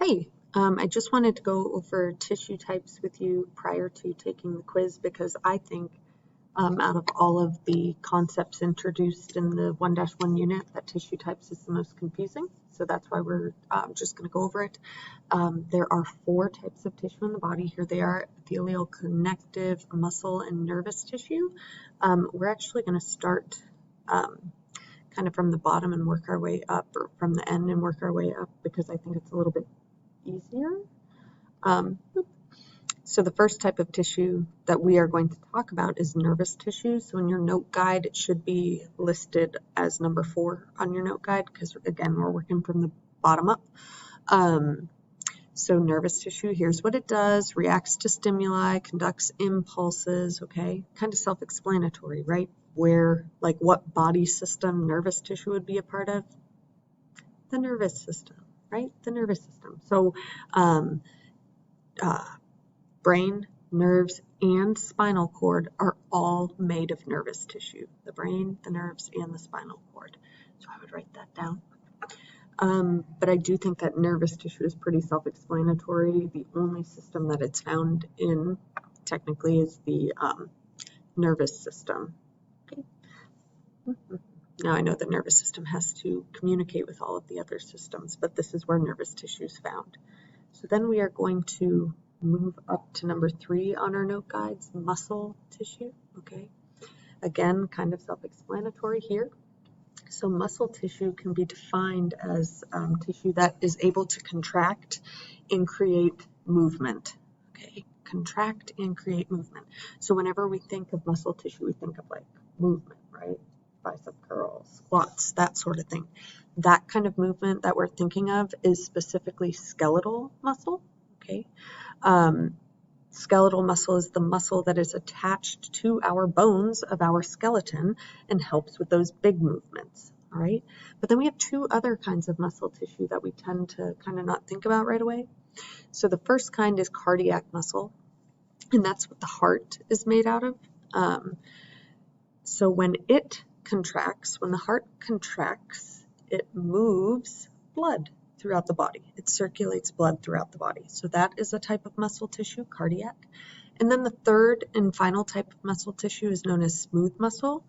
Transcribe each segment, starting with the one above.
Hey, I just wanted to go over tissue types with you prior to taking the quiz because I think out of all of the concepts introduced in the 1-1 unit, that tissue types is the most confusing. So that's why we're just going to go over it. There are 4 types of tissue in the body. Here they are: epithelial, connective, muscle, and nervous tissue. We're actually going to start kind of from the bottom and work our way up, or from the end and work our way up, because I think it's a little bit easier. So the first type of tissue that we are going to talk about is nervous tissue. So in your note guide, it should be listed as number 4 on your note guide, because again, we're working from the bottom up. So nervous tissue, here's what it does: reacts to stimuli, conducts impulses, okay? Kind of self-explanatory, right? Where, like, what body system nervous tissue would be a part of? The nervous system, right? The nervous system. So brain, nerves, and spinal cord are all made of nervous tissue. The brain, the nerves, and the spinal cord. So I would write that down. But I do think that nervous tissue is pretty self-explanatory. The only system that it's found in, technically, is the nervous system. Okay. Now I know the nervous system has to communicate with all of the other systems, but this is where nervous tissue is found. So then we are going to move up to number 3 on our note guides: muscle tissue. Okay. Again, kind of self-explanatory here. So muscle tissue can be defined as tissue that is able to contract and create movement. Okay, contract and create movement. So whenever we think of muscle tissue, we think of like movement, right? Bicep curls, squats, that sort of thing. That kind of movement that we're thinking of is specifically skeletal muscle. Okay. Skeletal muscle is the muscle that is attached to our bones of our skeleton and helps with those big movements, all right? But then we have 2 other kinds of muscle tissue that we tend to kind of not think about right away. So the first kind is cardiac muscle, and that's what the heart is made out of. So when it contracts, when the heart contracts, it moves blood throughout the body. It circulates blood throughout the body. So that is a type of muscle tissue, cardiac. And then the third and final type of muscle tissue is known as smooth muscle.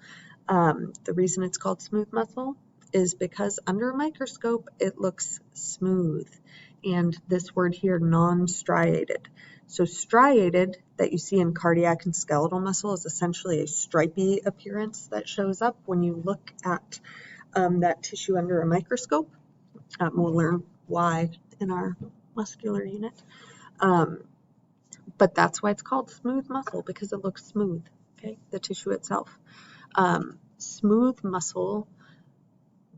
The reason it's called smooth muscle is because under a microscope, it looks smooth. And this word here, non-striated. So striated, that you see in cardiac and skeletal muscle, is essentially a stripy appearance that shows up when you look at that tissue under a microscope. We'll learn why in our muscular unit. But that's why it's called smooth muscle, because it looks smooth, okay, the tissue itself. Smooth muscle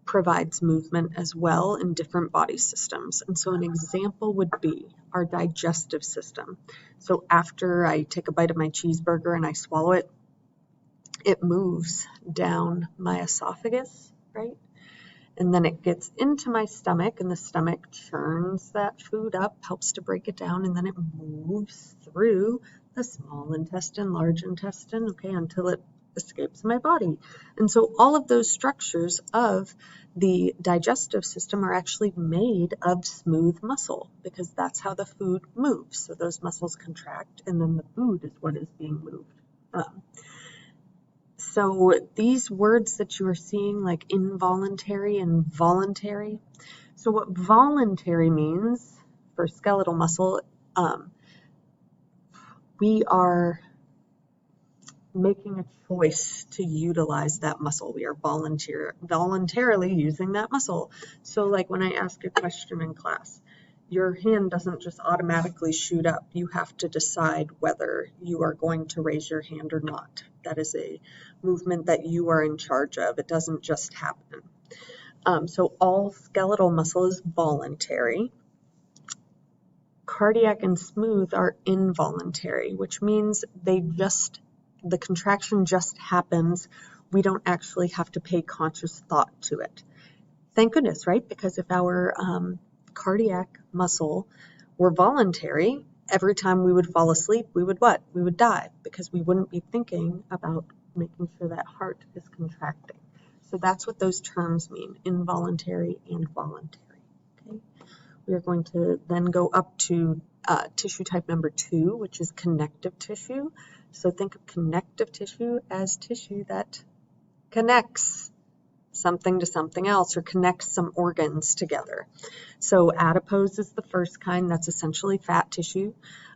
provides movement as well in different body systems. And so an example would be our digestive system. So after I take a bite of my cheeseburger and I swallow it, it moves down my esophagus, right? And then it gets into my stomach, and the stomach churns that food up, helps to break it down, and then it moves through the small intestine, large intestine, okay, until it escapes my body. And so all of those structures of the digestive system are actually made of smooth muscle, because that's how the food moves. So those muscles contract, and then the food is what is being moved. So these words that you are seeing, like involuntary and voluntary. So what voluntary means for skeletal muscle, we are making a choice to utilize that muscle. We are voluntarily using that muscle. So like when I ask a question in class, your hand doesn't just automatically shoot up. You have to decide whether you are going to raise your hand or not. That is a movement that you are in charge of. It doesn't just happen. So all skeletal muscle is voluntary. Cardiac and smooth are involuntary, which means the contraction just happens. We don't actually have to pay conscious thought to it. Thank goodness, right? Because if our cardiac muscle were voluntary, every time we would fall asleep, we would what? We would die, because we wouldn't be thinking about making sure that heart is contracting. So that's what those terms mean, involuntary and voluntary. Okay. we're going to then go up to tissue type number 2, which is connective tissue. So think of connective tissue as tissue that connects something to something else or connects some organs together. So adipose is the first kind, that's essentially fat tissue.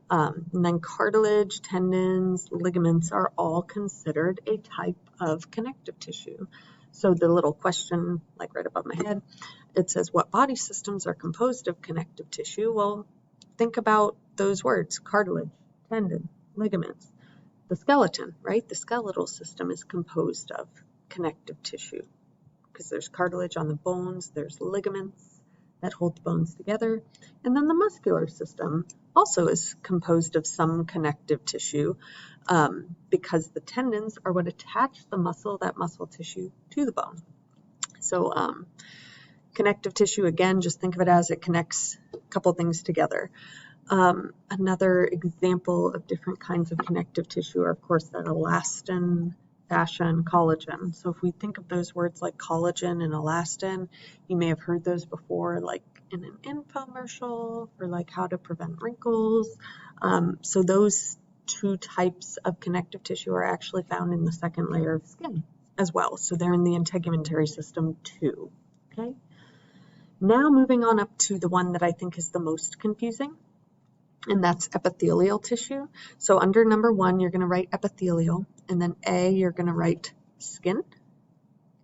And then cartilage, tendons, ligaments are all considered a type of connective tissue. So the little question, like right above my head, it says, what body systems are composed of connective tissue? Well, think about those words, cartilage, tendon, ligaments. The skeleton, right? The skeletal system is composed of connective tissue because there's cartilage on the bones, there's ligaments that hold the bones together, and then the muscular system also is composed of some connective tissue because the tendons are what attach the muscle, that muscle tissue, to the bone. So connective tissue, again, just think of it as it connects a couple things together. Another example of different kinds of connective tissue are, of course, that elastin, fascia, and collagen. So if we think of those words like collagen and elastin, you may have heard those before, like in an infomercial or like how to prevent wrinkles. So those two types of connective tissue are actually found in the second layer of skin as well. So they're in the integumentary system too. Okay. Now moving on up to the one that I think is the most confusing, and that's epithelial tissue. So under number 1, you're going to write epithelial, and then A, you're going to write skin,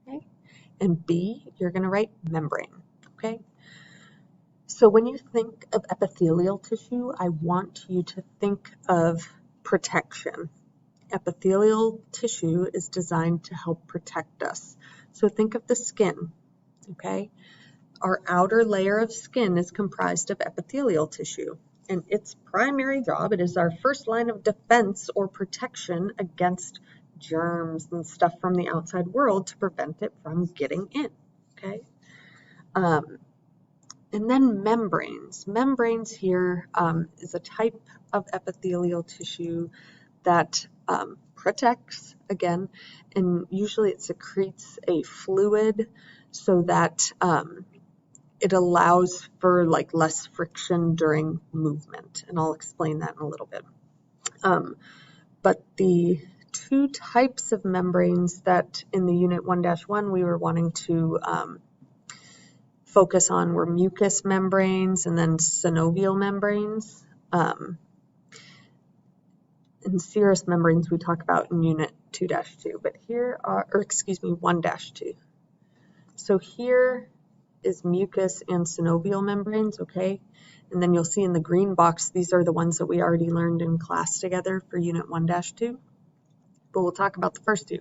okay? And B, you're going to write membrane, okay? So when you think of epithelial tissue, I want you to think of protection. Epithelial tissue is designed to help protect us. So think of the skin, okay? Our outer layer of skin is comprised of epithelial tissue. And its primary job, it is our first line of defense or protection against germs and stuff from the outside world to prevent it from getting in, okay? And then membranes. Membranes here is a type of epithelial tissue that protects, again, and usually it secretes a fluid so that it allows for like less friction during movement, and I'll explain that in a little bit. But the two types of membranes that in the Unit 1-1 we were wanting to focus on were mucous membranes and then synovial membranes. And serous membranes we talk about in Unit 2-2, but here are, or excuse me, 1-2. So here is mucous and synovial membranes, okay? And then you'll see in the green box, these are the ones that we already learned in class together for Unit 1-2. But we'll talk about the first two.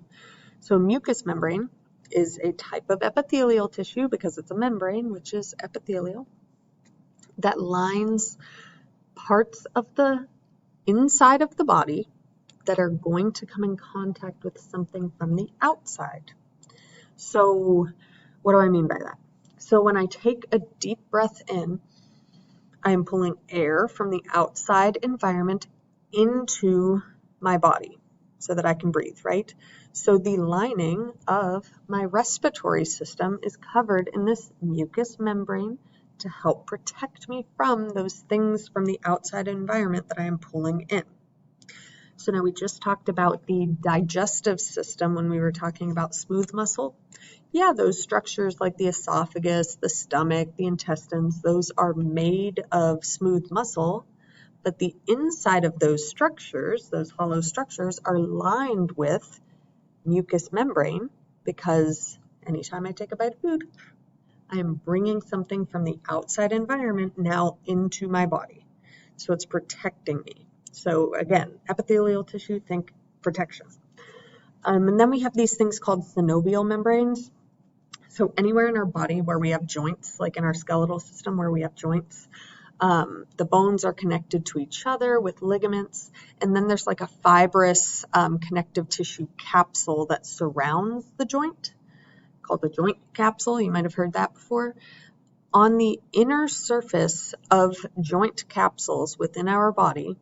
So mucous membrane is a type of epithelial tissue because it's a membrane, which is epithelial, that lines parts of the inside of the body that are going to come in contact with something from the outside. So what do I mean by that? So when I take a deep breath in, I am pulling air from the outside environment into my body so that I can breathe, right? So the lining of my respiratory system is covered in this mucous membrane to help protect me from those things from the outside environment that I am pulling in. So now we just talked about the digestive system when we were talking about smooth muscle. Yeah, those structures like the esophagus, the stomach, the intestines, those are made of smooth muscle, but the inside of those structures, those hollow structures, are lined with mucous membrane because anytime I take a bite of food, I am bringing something from the outside environment now into my body. So it's protecting me. So again, epithelial tissue, think protection. And then we have these things called synovial membranes. So anywhere in our body where we have joints, like in our skeletal system where we have joints, the bones are connected to each other with ligaments, and then there's like a fibrous connective tissue capsule that surrounds the joint, called the joint capsule. You might have heard that before. On the inner surface of joint capsules within our body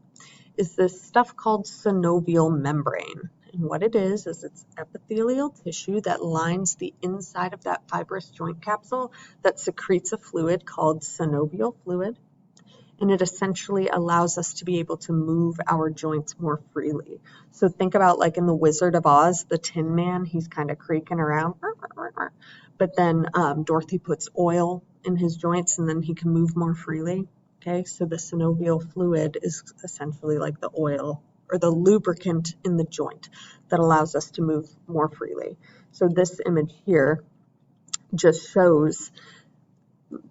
is this stuff called synovial membrane. And what it is it's epithelial tissue that lines the inside of that fibrous joint capsule that secretes a fluid called synovial fluid. And it essentially allows us to be able to move our joints more freely. So think about like in the Wizard of Oz, the Tin Man, he's kind of creaking around. But then Dorothy puts oil in his joints and then he can move more freely. Okay, so the synovial fluid is essentially like the oil or the lubricant in the joint that allows us to move more freely. So this image here just shows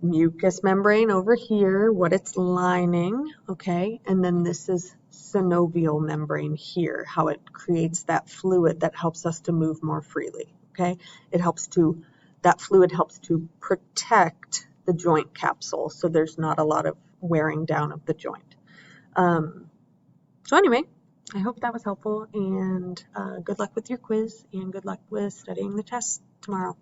mucous membrane over here, what it's lining, okay? And then this is synovial membrane here, how it creates that fluid that helps us to move more freely, okay? That fluid helps to protect the joint capsule so there's not a lot of wearing down of the joint. So anyway, I hope that was helpful, and good luck with your quiz and good luck with studying the test tomorrow.